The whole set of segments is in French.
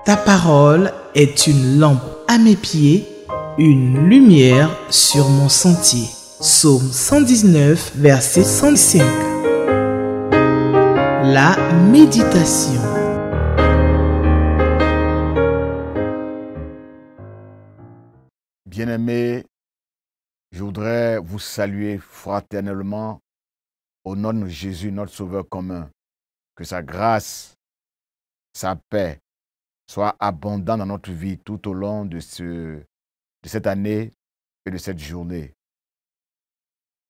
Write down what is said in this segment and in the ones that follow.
Ta parole est une lampe à mes pieds, une lumière sur mon sentier. Psaume 119, verset 105. La méditation. Bien-aimés, je voudrais vous saluer fraternellement au nom de Jésus, notre Sauveur commun. Que sa grâce, sa paix soit abondante dans notre vie tout au long de cette année et de cette journée.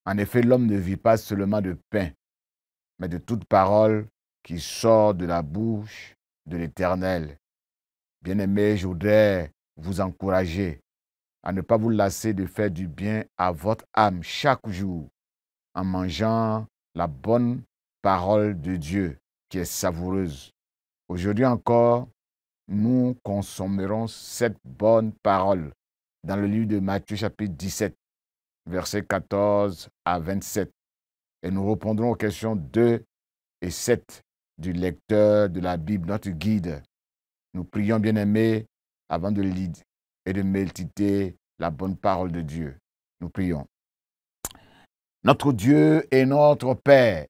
En effet, l'homme ne vit pas seulement de pain, mais de toute parole qui sort de la bouche de l'Éternel. Bien-aimés, je voudrais vous encourager à ne pas vous lasser de faire du bien à votre âme chaque jour en mangeant la bonne parole de Dieu qui est savoureuse. Aujourd'hui encore, nous consommerons cette bonne parole dans le livre de Matthieu chapitre 17, versets 14 à 27. Et nous répondrons aux questions 2 et 7 du lecteur de la Bible, notre guide. Nous prions, bien-aimés, avant de lire et de méditer la bonne parole de Dieu. Nous prions. Notre Dieu et notre Père,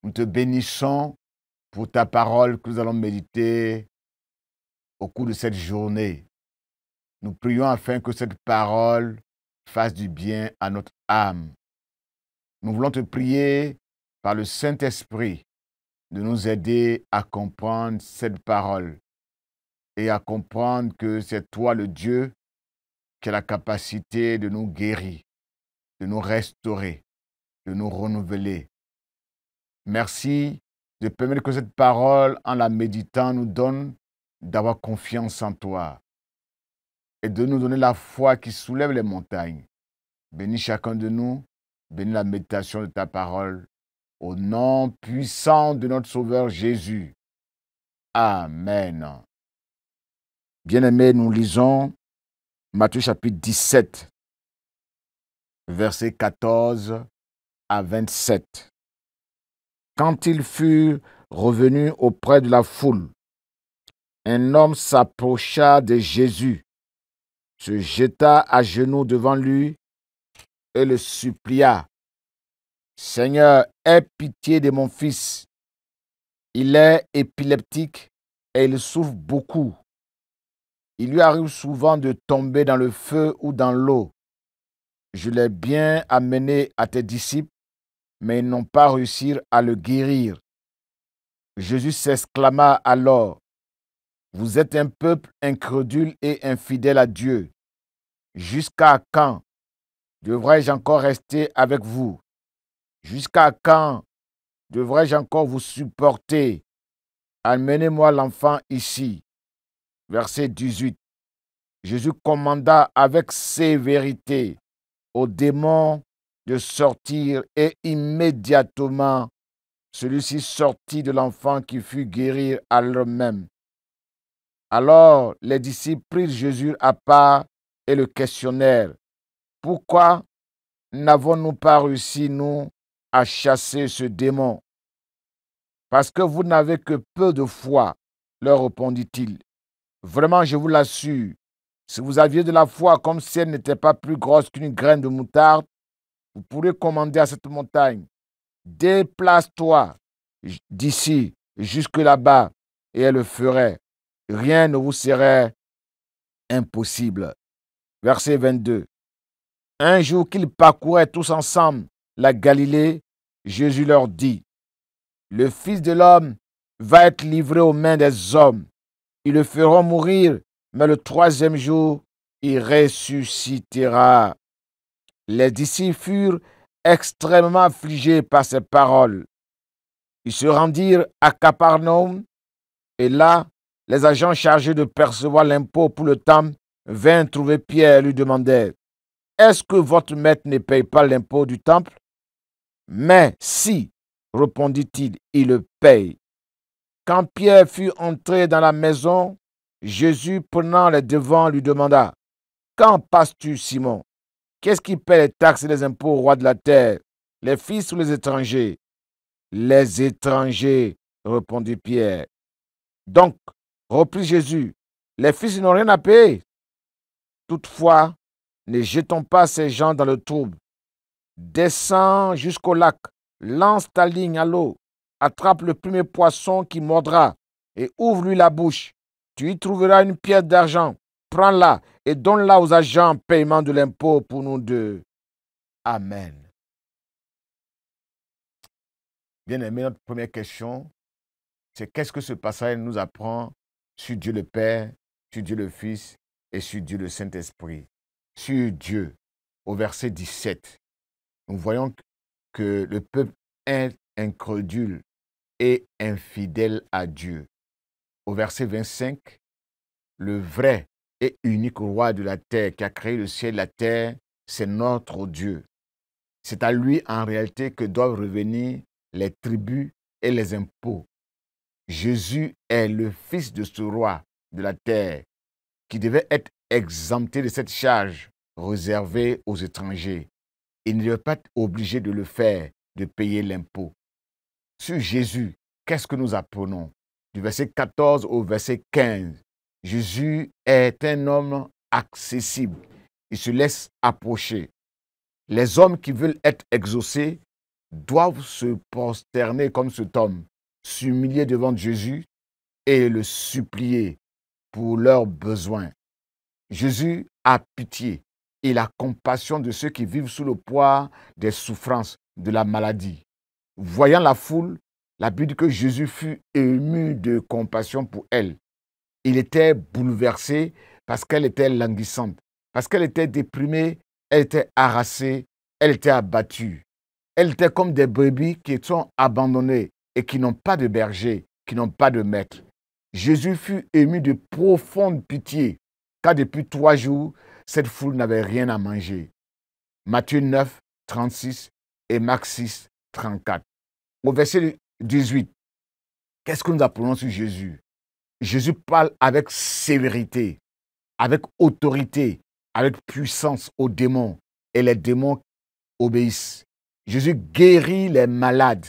nous te bénissons pour ta parole que nous allons méditer au cours de cette journée. Nous prions afin que cette parole fasse du bien à notre âme. Nous voulons te prier par le Saint-Esprit de nous aider à comprendre cette parole et à comprendre que c'est toi le Dieu qui a la capacité de nous guérir, de nous restaurer, de nous renouveler. Merci de permettre que cette parole, en la méditant, nous donne d'avoir confiance en toi et de nous donner la foi qui soulève les montagnes. Bénis chacun de nous, bénis la méditation de ta parole, au nom puissant de notre Sauveur Jésus. Amen. Bien-aimés, nous lisons Matthieu chapitre 17, versets 14 à 27. Quand il fut revenu auprès de la foule, un homme s'approcha de Jésus, se jeta à genoux devant lui et le supplia. « Seigneur, aie pitié de mon fils. Il est épileptique et il souffre beaucoup. Il lui arrive souvent de tomber dans le feu ou dans l'eau. Je l'ai bien amené à tes disciples, mais ils n'ont pas réussi à le guérir. » Jésus s'exclama alors, « Vous êtes un peuple incrédule et infidèle à Dieu. Jusqu'à quand devrais-je encore rester avec vous? Jusqu'à quand devrais-je encore vous supporter? Amenez-moi l'enfant ici. » Verset 18. Jésus commanda avec sévérité au démon de sortir et immédiatement celui-ci sortit de l'enfant qui fut guéri à l'heure même. Alors les disciples prirent Jésus à part et le questionnèrent. « Pourquoi n'avons-nous pas réussi, nous, à chasser ce démon? » « Parce que vous n'avez que peu de foi, leur répondit-il. Vraiment, je vous l'assure, si vous aviez de la foi comme si elle n'était pas plus grosse qu'une graine de moutarde, vous pourrez commander à cette montagne, déplace-toi d'ici jusque là-bas, et elle le ferait. Rien ne vous serait impossible. Verset 22. Un jour qu'ils parcouraient tous ensemble la Galilée, Jésus leur dit, « Le Fils de l'homme va être livré aux mains des hommes. Ils le feront mourir, mais le troisième jour, il ressuscitera. » Les disciples furent extrêmement affligés par ces paroles. Ils se rendirent à Capernaum, et là, les agents chargés de percevoir l'impôt pour le temple vinrent trouver Pierre et lui demandèrent, « Est-ce que votre maître ne paye pas l'impôt du temple? » « Mais si, répondit-il, il le paye. » Quand Pierre fut entré dans la maison, Jésus, prenant les devants, lui demanda, « Qu'en passes-tu, Simon? Qu'est-ce qui paie les taxes et les impôts au roi de la terre, les fils ou les étrangers? » « Les étrangers, répondit Pierre. Donc, Reprit Jésus, les fils n'ont rien à payer. Toutefois, ne jetons pas ces gens dans le trouble. Descends jusqu'au lac, lance ta ligne à l'eau, attrape le premier poisson qui mordra et ouvre-lui la bouche. Tu y trouveras une pièce d'argent. Prends-la et donne-la aux agents en paiement de l'impôt pour nous deux. Amen. Bien aimé, notre première question, c'est qu'est-ce que ce passage nous apprend sur Dieu le Père, sur Dieu le Fils et sur Dieu le Saint-Esprit. Sur Dieu, au verset 17, nous voyons que le peuple est incrédule et infidèle à Dieu. Au verset 25, le vrai et unique roi de la terre qui a créé le ciel et la terre, c'est notre Dieu. C'est à lui en réalité que doivent revenir les tribus et les impôts. Jésus est le fils de ce roi de la terre qui devait être exempté de cette charge réservée aux étrangers. Il ne devait pas être obligé de le faire, de payer l'impôt. Sur Jésus, qu'est-ce que nous apprenons? Du verset 14 au verset 15, Jésus est un homme accessible. Il se laisse approcher. Les hommes qui veulent être exaucés doivent se prosterner comme cet homme, s'humilier devant Jésus et le supplier pour leurs besoins. Jésus a pitié et la compassion de ceux qui vivent sous le poids des souffrances de la maladie. Voyant la foule, la Bible dit que Jésus fut ému de compassion pour elle. Il était bouleversé parce qu'elle était languissante, parce qu'elle était déprimée, elle était harassée, elle était abattue. Elle était comme des brebis qui sont abandonnées et qui n'ont pas de berger, qui n'ont pas de maître. Jésus fut ému de profonde pitié, car depuis 3 jours, cette foule n'avait rien à manger. Matthieu 9, 36 et Marc 6, 34. Au verset 18, qu'est-ce que nous apprenons sur Jésus? Jésus parle avec sévérité, avec autorité, avec puissance aux démons, et les démons obéissent. Jésus guérit les malades.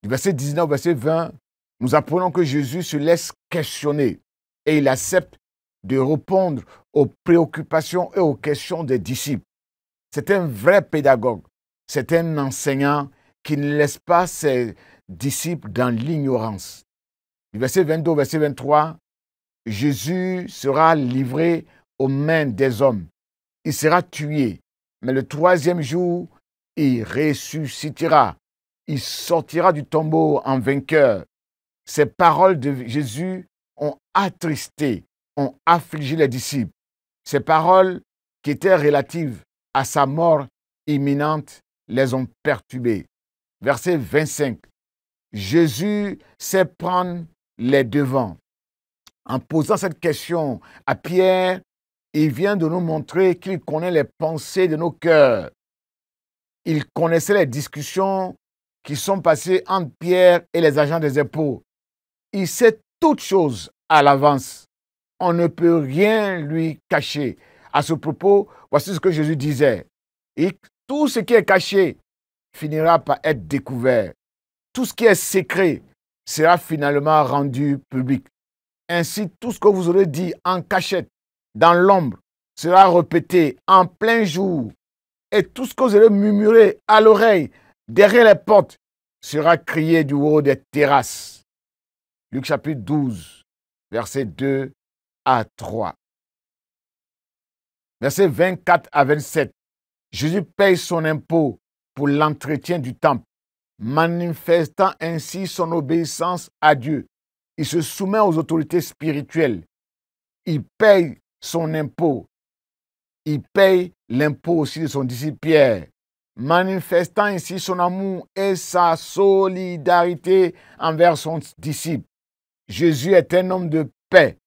Du verset 19 au verset 20, nous apprenons que Jésus se laisse questionner et il accepte de répondre aux préoccupations et aux questions des disciples. C'est un vrai pédagogue. C'est un enseignant qui ne laisse pas ses disciples dans l'ignorance. Du verset 22 au verset 23, Jésus sera livré aux mains des hommes. Il sera tué, mais le 3e jour, il ressuscitera. Il sortira du tombeau en vainqueur. Ces paroles de Jésus ont attristé, ont affligé les disciples. Ces paroles qui étaient relatives à sa mort imminente les ont perturbés. Verset 25. Jésus sait prendre les devants. En posant cette question à Pierre, il vient de nous montrer qu'il connaît les pensées de nos cœurs. Il connaissait les discussions qui sont passées entre Pierre et les agents des impôts. Il sait toutes choses à l'avance. On ne peut rien lui cacher. À ce propos, voici ce que Jésus disait. Et tout ce qui est caché finira par être découvert. Tout ce qui est secret sera finalement rendu public. Ainsi, tout ce que vous aurez dit en cachette, dans l'ombre, sera répété en plein jour. Et tout ce que vous aurez murmuré à l'oreille, derrière les portes, sera crié du haut des terrasses. Luc chapitre 12, versets 2 à 3. Versets 24 à 27. Jésus paye son impôt pour l'entretien du temple, manifestant ainsi son obéissance à Dieu. Il se soumet aux autorités spirituelles. Il paye son impôt. Il paye l'impôt aussi de son disciple Pierre, manifestant ainsi son amour et sa solidarité envers son disciple. Jésus est un homme de paix.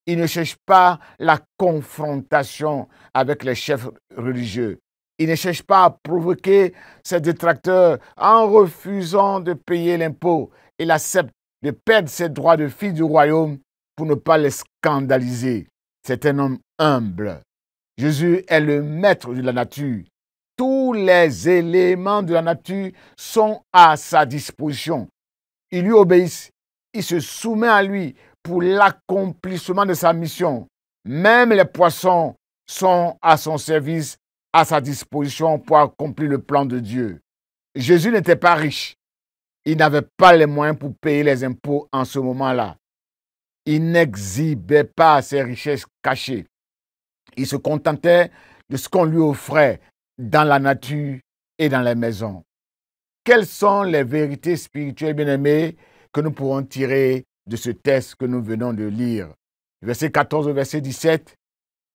Il ne cherche pas la confrontation avec les chefs religieux. Il ne cherche pas à provoquer ses détracteurs en refusant de payer l'impôt. Il accepte de perdre ses droits de fils du royaume pour ne pas les scandaliser. C'est un homme humble. Jésus est le maître de la nature. Tous les éléments de la nature sont à sa disposition. Ils lui obéissent. Il se soumet à lui pour l'accomplissement de sa mission. Même les poissons sont à son service, à sa disposition pour accomplir le plan de Dieu. Jésus n'était pas riche. Il n'avait pas les moyens pour payer les impôts en ce moment-là. Il n'exhibait pas ses richesses cachées. Il se contentait de ce qu'on lui offrait dans la nature et dans les maisons. Quelles sont les vérités spirituelles, bien-aimées, que nous pourrons tirer de ce texte que nous venons de lire? Verset 14 au verset 17.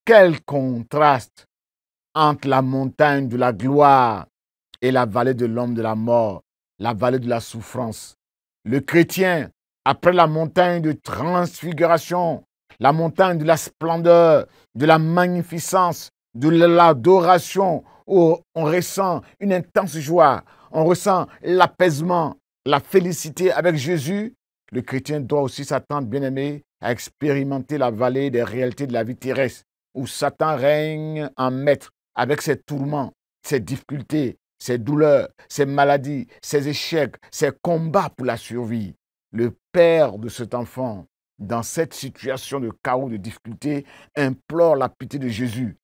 Quel contraste entre la montagne de la gloire et la vallée de l'homme de la mort, la vallée de la souffrance. Le chrétien, après la montagne de transfiguration, la montagne de la splendeur, de la magnificence, de l'adoration, où on ressent une intense joie, on ressent l'apaisement, la félicité avec Jésus, le chrétien doit aussi s'attendre, bien-aimé, à expérimenter la vallée des réalités de la vie terrestre, où Satan règne en maître avec ses tourments, ses difficultés, ses douleurs, ses maladies, ses échecs, ses combats pour la survie. Le père de cet enfant, dans cette situation de chaos, de difficulté, implore la pitié de Jésus.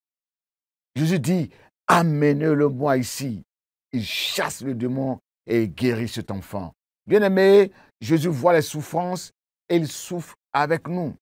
Jésus dit, amenez-le-moi ici. Il chasse le démon et guérit cet enfant. Bien-aimé, Jésus voit les souffrances et il souffre avec nous.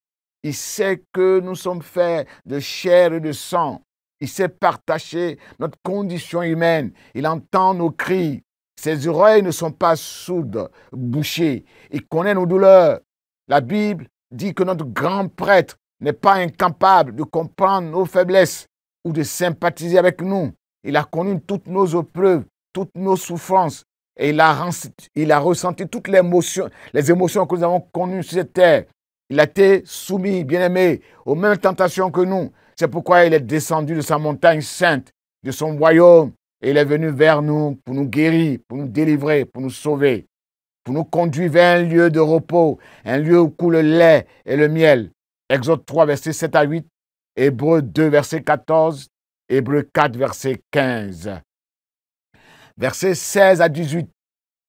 Il sait que nous sommes faits de chair et de sang. Il sait partager notre condition humaine. Il entend nos cris. Ses oreilles ne sont pas sourdes, bouchées. Il connaît nos douleurs. La Bible dit que notre grand prêtre n'est pas incapable de comprendre nos faiblesses ou de sympathiser avec nous. Il a connu toutes nos épreuves, toutes nos souffrances. Et il a ressenti toutes les émotions que nous avons connues sur cette terre. Il a été soumis, bien-aimé, aux mêmes tentations que nous. C'est pourquoi il est descendu de sa montagne sainte, de son royaume, et il est venu vers nous pour nous guérir, pour nous délivrer, pour nous sauver, pour nous conduire vers un lieu de repos, un lieu où coule le lait et le miel. Exode 3, versets 7 à 8, Hébreux 2, verset 14, Hébreux 4, verset 15. Versets 16 à 18,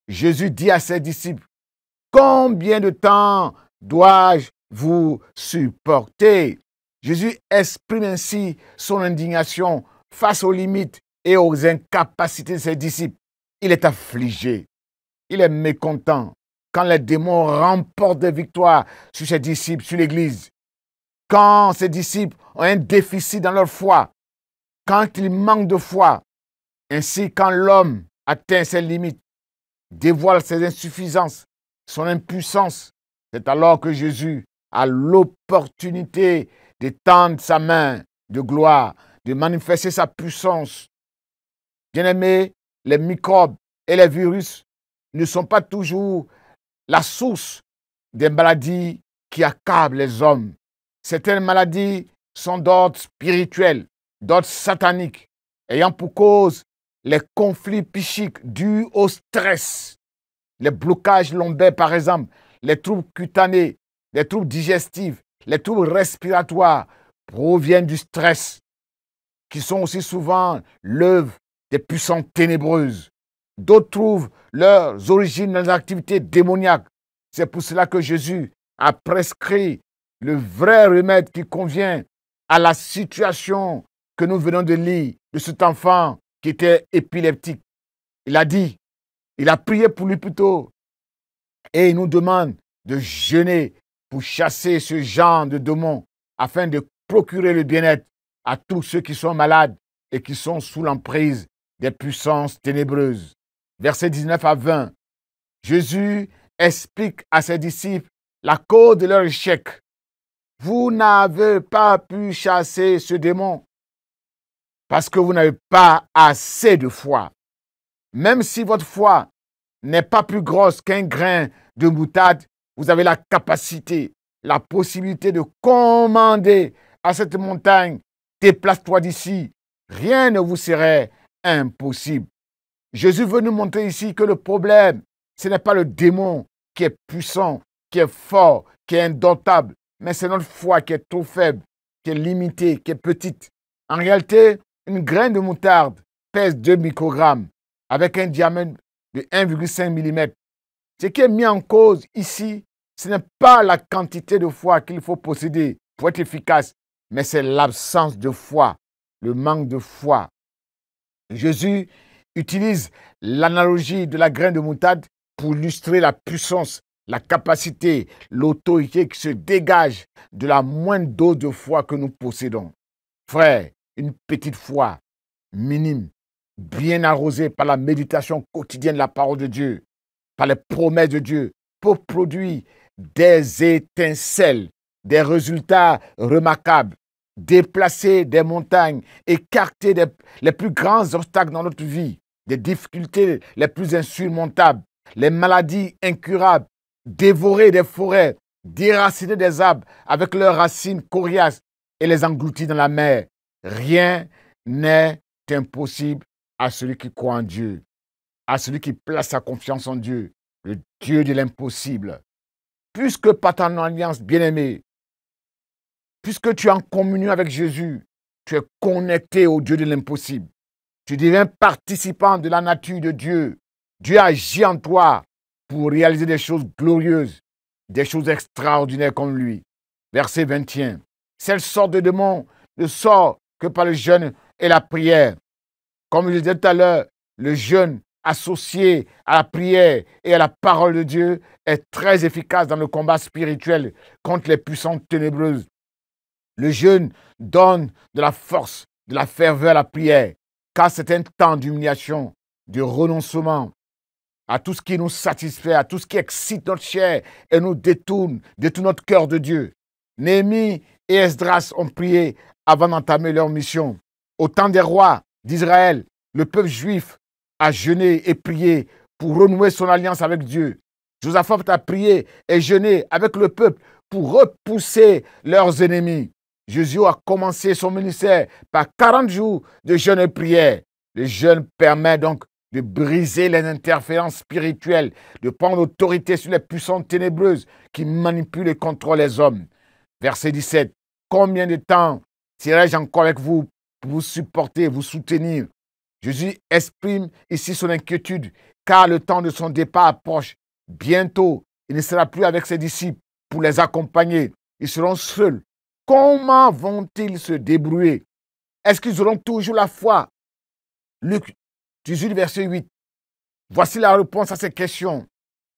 Jésus dit à ses disciples, « Combien de temps dois-je vous supporter ?» Jésus exprime ainsi son indignation face aux limites et aux incapacités de ses disciples. Il est affligé, il est mécontent quand les démons remportent des victoires sur ses disciples, sur l'Église. Quand ses disciples ont un déficit dans leur foi, quand ils manquent de foi, ainsi quand l'homme atteint ses limites, dévoile ses insuffisances, son impuissance, c'est alors que Jésus a l'opportunité d'étendre sa main de gloire, de manifester sa puissance. Bien-aimés, les microbes et les virus ne sont pas toujours la source des maladies qui accablent les hommes. Certaines maladies sont d'ordre spirituel, d'ordre satanique, ayant pour cause les conflits psychiques dus au stress, les blocages lombaires par exemple, les troubles cutanés, les troubles digestifs, les troubles respiratoires proviennent du stress, qui sont aussi souvent l'œuvre des puissances ténébreuses. D'autres trouvent leurs origines dans les activités démoniaques. C'est pour cela que Jésus a prescrit le vrai remède qui convient à la situation que nous venons de lire de cet enfant qui était épileptique. Il a dit, il a prié pour lui plutôt, et il nous demande de jeûner pour chasser ce genre de démons afin de procurer le bien-être à tous ceux qui sont malades et qui sont sous l'emprise des puissances ténébreuses. Versets 19 à 20, Jésus explique à ses disciples la cause de leur échec. Vous n'avez pas pu chasser ce démon parce que vous n'avez pas assez de foi. Même si votre foi n'est pas plus grosse qu'un grain de moutarde, vous avez la capacité, la possibilité de commander à cette montagne, déplace-toi d'ici. Rien ne vous serait impossible. Jésus veut nous montrer ici que le problème, ce n'est pas le démon qui est puissant, qui est fort, qui est indomptable, mais c'est notre foi qui est trop faible, qui est limitée, qui est petite. En réalité, une graine de moutarde pèse 2 microgrammes avec un diamètre de 1,5 mm. Ce qui est mis en cause ici, Ce n'est pas la quantité de foi qu'il faut posséder pour être efficace, mais c'est l'absence de foi, le manque de foi. Jésus utilise l'analogie de la graine de moutarde pour illustrer la puissance, la capacité, l'autorité qui se dégage de la moindre dose de foi que nous possédons. Frère, une petite foi minime, bien arrosée par la méditation quotidienne de la parole de Dieu, par les promesses de Dieu, peut produire des étincelles, des résultats remarquables, déplacer des montagnes, écarter les plus grands obstacles dans notre vie, des difficultés les plus insurmontables, les maladies incurables, dévorer des forêts, déraciner des arbres avec leurs racines coriaces et les engloutir dans la mer. Rien n'est impossible à celui qui croit en Dieu, à celui qui place sa confiance en Dieu, le Dieu de l'impossible. Puisque par ton alliance bien-aimée, puisque tu es en communion avec Jésus, tu es connecté au Dieu de l'impossible. Tu deviens participant de la nature de Dieu. Dieu agit en toi pour réaliser des choses glorieuses, des choses extraordinaires comme lui. Verset 21. Celle sorte de démon ne sort que par le jeûne et la prière. Comme je disais tout à l'heure, le jeûne associé à la prière et à la parole de Dieu est très efficace dans le combat spirituel contre les puissances ténébreuses. Le jeûne donne de la force, de la ferveur à la prière, car c'est un temps d'humiliation, de renoncement à tout ce qui nous satisfait, à tout ce qui excite notre chair et nous détourne notre cœur de Dieu. Néhémie et Esdras ont prié avant d'entamer leur mission. Au temps des rois d'Israël, le peuple juif a jeûné et prié pour renouer son alliance avec Dieu. Josaphat a prié et jeûné avec le peuple pour repousser leurs ennemis. Jésus a commencé son ministère par 40 jours de jeûne et prière. Le jeûne permet donc de briser les interférences spirituelles, de prendre autorité sur les puissances ténébreuses qui manipulent et contrôlent les hommes. Verset 17. Combien de temps serai-je encore avec vous pour vous supporter, vous soutenir? Jésus exprime ici son inquiétude, car le temps de son départ approche. Bientôt, il ne sera plus avec ses disciples pour les accompagner. Ils seront seuls. Comment vont-ils se débrouiller? Est-ce qu'ils auront toujours la foi? Luc 18, verset 8. Voici la réponse à ces questions.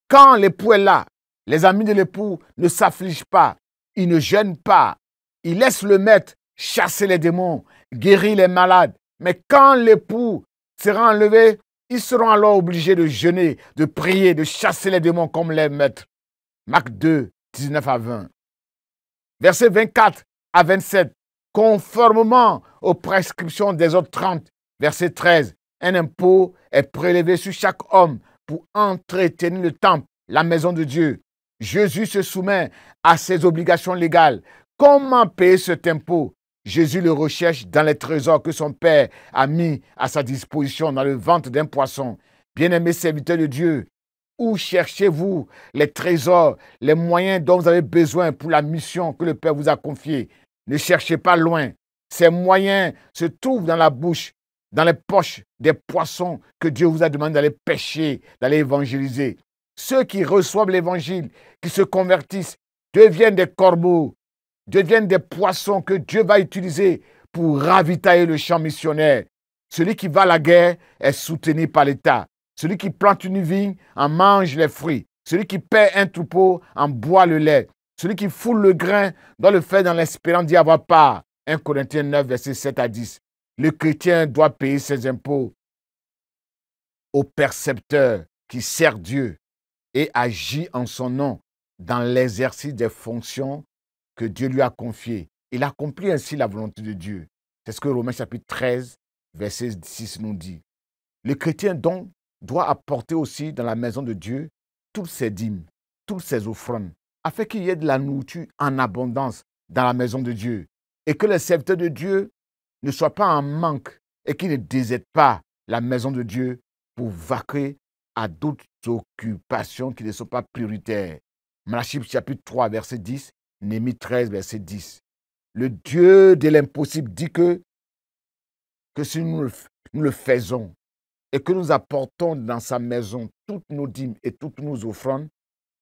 Quand l'époux est là, les amis de l'époux ne s'affligent pas, ils ne jeûnent pas, ils laissent le maître chasser les démons, guérir les malades. Mais quand l'époux sera enlevé, ils seront alors obligés de jeûner, de prier, de chasser les démons comme les maîtres. Marc 2, 19 à 20. Versets 24 à 27. Conformément aux prescriptions des autres 30, verset 13. Un impôt est prélevé sur chaque homme pour entretenir le temple, la maison de Dieu. Jésus se soumet à ses obligations légales. Comment payer cet impôt? Jésus le recherche dans les trésors que son Père a mis à sa disposition dans le ventre d'un poisson. Bien-aimés serviteurs de Dieu, où cherchez-vous les trésors, les moyens dont vous avez besoin pour la mission que le Père vous a confiée? Ne cherchez pas loin. Ces moyens se trouvent dans la bouche, dans les poches des poissons que Dieu vous a demandé d'aller pêcher, d'aller évangéliser. Ceux qui reçoivent l'évangile, qui se convertissent, deviennent des corbeaux, deviennent des poissons que Dieu va utiliser pour ravitailler le champ missionnaire. Celui qui va à la guerre est soutenu par l'État. Celui qui plante une vigne en mange les fruits. Celui qui paie un troupeau en boit le lait. Celui qui foule le grain doit le faire dans l'espérance d'y avoir part. 1 Corinthiens 9, versets 7 à 10. Le chrétien doit payer ses impôts au percepteur qui sert Dieu et agit en son nom dans l'exercice des fonctions que Dieu lui a confiées. Il accomplit ainsi la volonté de Dieu. C'est ce que Romains chapitre 13, verset 6 nous dit. Le chrétien donc doit apporter aussi dans la maison de Dieu toutes ses dîmes, toutes ses offrandes, afin qu'il y ait de la nourriture en abondance dans la maison de Dieu et que les serviteurs de Dieu ne soient pas en manque et qu'ils ne désertent pas la maison de Dieu pour vaquer à d'autres occupations qui ne sont pas prioritaires. Malachie chapitre 3, verset 10, Néhémie 13, verset 10. Le Dieu de l'impossible dit que si nous le faisons et que nous apportons dans sa maison toutes nos dîmes et toutes nos offrandes,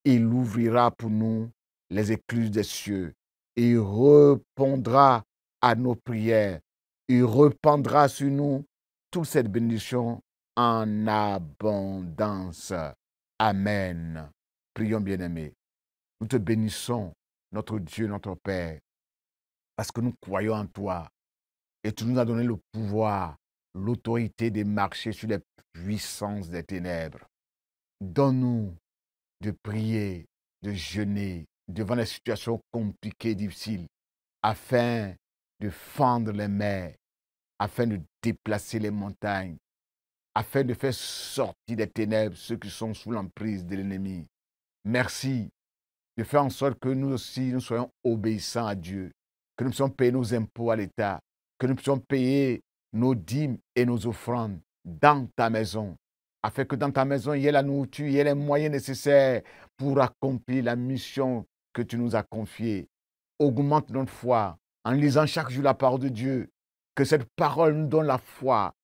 il ouvrira pour nous les écluses des cieux. Il répondra à nos prières. Il répandra sur nous toute cette bénédiction en abondance. Amen. Prions, bien-aimés. Nous te bénissons, notre Dieu, notre Père, parce que nous croyons en toi. Et tu nous as donné le pouvoir, l'autorité de marcher sur les puissances des ténèbres. Donne-nous de prier, de jeûner devant les situations compliquées, difficiles, afin de fendre les mers, afin de déplacer les montagnes, afin de faire sortir des ténèbres ceux qui sont sous l'emprise de l'ennemi. Merci de faire en sorte que nous aussi, nous soyons obéissants à Dieu, que nous puissions payer nos impôts à l'État, que nous puissions payer nos dîmes et nos offrandes dans ta maison, afin que dans ta maison, il y ait la nourriture, il y ait les moyens nécessaires pour accomplir la mission que tu nous as confiée. Augmente notre foi en lisant chaque jour la parole de Dieu, que cette parole nous donne la foi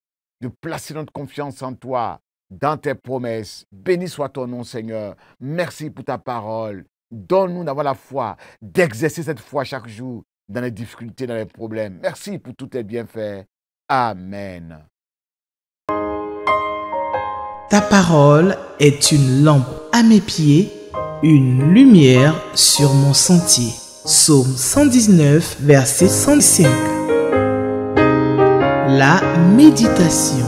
de placer notre confiance en toi, dans tes promesses. Béni soit ton nom, Seigneur. Merci pour ta parole. Donne-nous d'avoir la foi, d'exercer cette foi chaque jour dans les difficultés, dans les problèmes. Merci pour tous tes bienfaits. Amen. Ta parole est une lampe à mes pieds, une lumière sur mon sentier. Psaume 119, verset 105. La méditation.